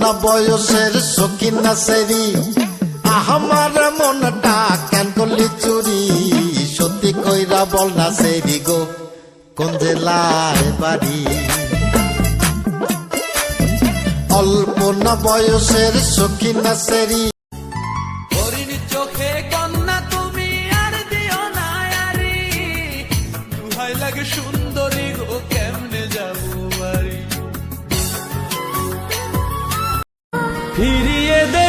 না বয়সের সখিন না সেরি আমার মনটা কেন করলি চুরি সত্যি কইরা বল না সেরি গো কোন জেলায় বাড়ি অল্প না বয়সের সখিন না সেরি হরিণ চোখে কন্যা তুমি আর দিও না আরি দুহাই লাগে সুন্দরী গো কেমনে যাবো বাড়ি ফিরিয়ে দে